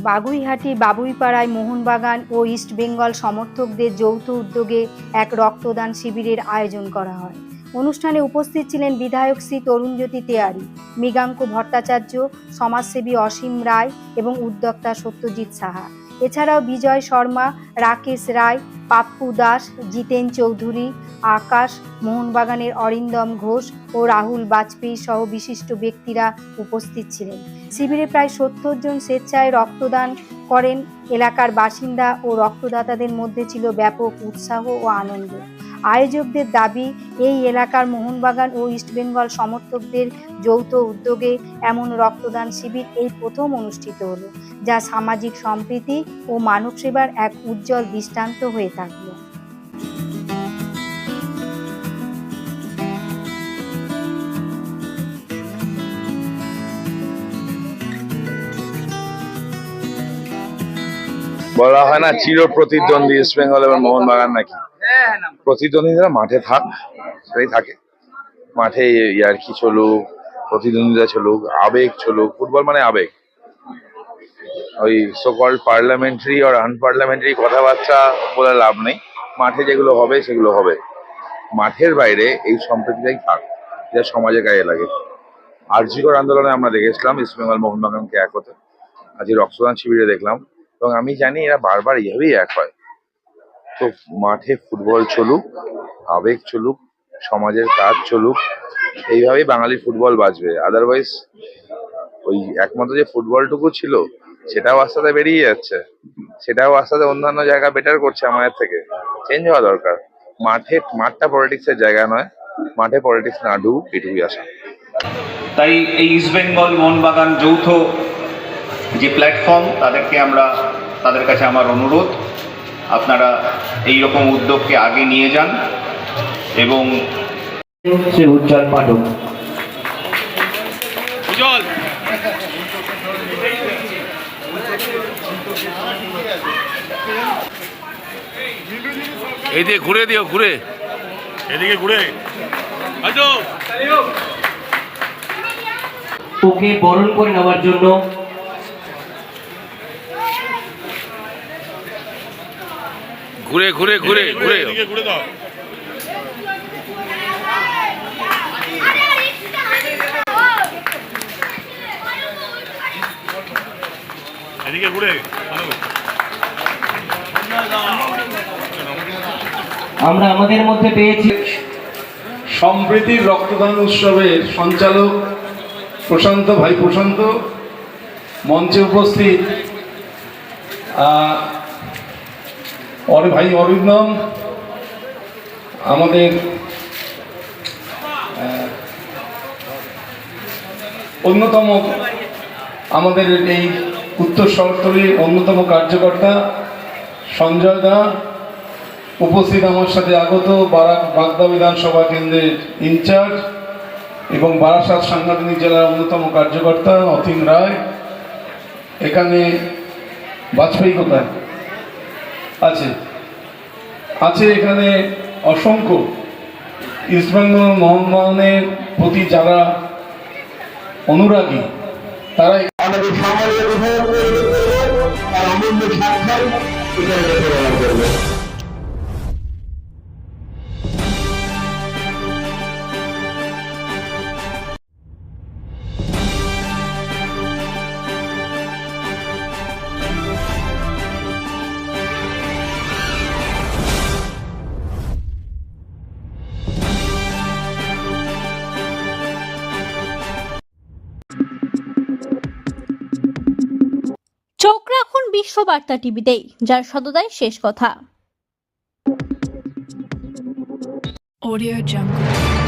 বাগুইহাটি বাবুইপাড়ায় মোহনবাগান ও ইস্টবেঙ্গল সমর্থকদের যৌথ উদ্যোগে এক রক্তদান শিবিরের আয়োজন করা হয়। অনুষ্ঠানে উপস্থিত ছিলেন বিধায়ক শ্রী তরুণজ্যোতি তেওয়ারি, মৃগাঙ্ক ভট্টাচার্য, সমাজসেবী অসীম রায় এবং উদ্যোক্তা সত্যজিৎ সাহা। এছাড়াও বিজয় শর্মা, রাকেশ রায়, পাপ্পু দাস, জিতেন চৌধুরী, আকাশ, মোহনবাগানের অরিন্দম ঘোষ ও রাহুল বাজপেয়ী সহ বিশিষ্ট ব্যক্তিরা উপস্থিত ছিলেন। শিবিরে প্রায় 70 জন স্বেচ্ছায় রক্তদান করেন। এলাকার বাসিন্দা ও রক্তদাতাদের মধ্যে ছিল ব্যাপক উৎসাহ ও আনন্দ। আয়োজকদের দাবি, এই এলাকার মোহনবাগান ও ইস্টবেঙ্গল সমর্থকদের যৌথ উদ্যোগে এমন রক্তদান শিবির এই প্রথম অনুষ্ঠিত হলো, যা সামাজিক সম্প্রীতি ও মানব সেবার এক উজ্জ্বল দৃষ্টান্ত হয়ে থাকলো। বলা হয় না চির প্রতিদ্বন্দ্বী ইস্টবেঙ্গল এবং মোহনবাগান, নাকি প্রতিদ্বন্দ্বীরা মাঠে সেটাই থাকে। মাঠে ইয়ার্কি চলুক, প্রতিদ্বন্দ্বিতা চলুক, আবেগ চলুক। ফুটবল মানে আবেগ। ওই সোকল্ড পার্লামেন্টারি আর আনপার্লামেন্টারি কথাবার্তা বলে লাভ নেই। মাঠে যেগুলো হবে সেগুলো হবে। মাঠের বাইরে এই সম্প্রীতিটাই থাক, যা সমাজে গায়ে লাগে। আরজিকর আন্দোলনে আমরা দেখেছিলাম ইস্টবেঙ্গল মোহনবাগানকে এক হতে। আজ রক্তদান শিবিরে দেখলাম, এবং আমি জানি এরা বারবার এইভাবেই এক হয়। তো মাঠে ফুটবল চলুক, আবেগ চলুক, সমাজের কাজ চলুক, এইভাবেই বাঙালির ফুটবল বাঁচবে। আদারওয়াইজ ওই একমাত্র যে ফুটবলটুকু ছিল সেটাও আস্তে আস্তে বেরিয়ে যাচ্ছে, সেটাও আস্তে আস্তে অন্যান্য জায়গা বেটার করছে আমাদের থেকে। চেঞ্জ হওয়া দরকার। মাঠটা পলিটিক্সের জায়গা নয়, মাঠে পলিটিক্স না ঢুকুক, এটুকুই আশা। তাই এই ইস্টবেঙ্গল মোহনবাগান যৌথ যে প্ল্যাটফর্ম, তাদের কাছে আমার অনুরোধ, আপনারা এই রকম উদ্যোগকে আগে নিয়ে যান। এবং উজ্জ্বল পাঠক, উজ্জ্বল এইদিকে ঘুরে দিও, ঘুরে এদিকে ঘুরে আসো। ওকে বরণ করে নেওয়ার জন্য ঘুরে ঘুরে ঘুরে ঘুরে ঘুরে দাও। এদিকে ঘুরে। আমরা আমাদের মধ্যে পেয়েছি সম্প্রীতির রক্তদান উৎসবের সঞ্চালক প্রশান্ত ভাই প্রশান্ত, মঞ্চে উপস্থিত ভাই অরিন্দম, আমাদের অন্যতম, আমাদের এই উত্তর শহরতলির অন্যতম কার্যকর্তা সঞ্জয় দা, উপস্থিত আমার সাথে আগত বাগদা বিধানসভা কেন্দ্রের ইনচার্জ এবং বারাসাত সাংগঠনিক জেলার অন্যতম কার্যকর্তা অতীন রায়। এখানে বাজপেয়ী কোথায় আছে এখানে অসংখ্য ইস্টবেঙ্গল মোহনবাগানের প্রতি যারা অনুরাগী, তারা আমাদের সমাজের অমূল্য সাক্ষাৎ করবে। চোখ রাখুন বিশ্ববার্তা টিভিতেই, যার সততাই শেষ কথা। Audio Jungle।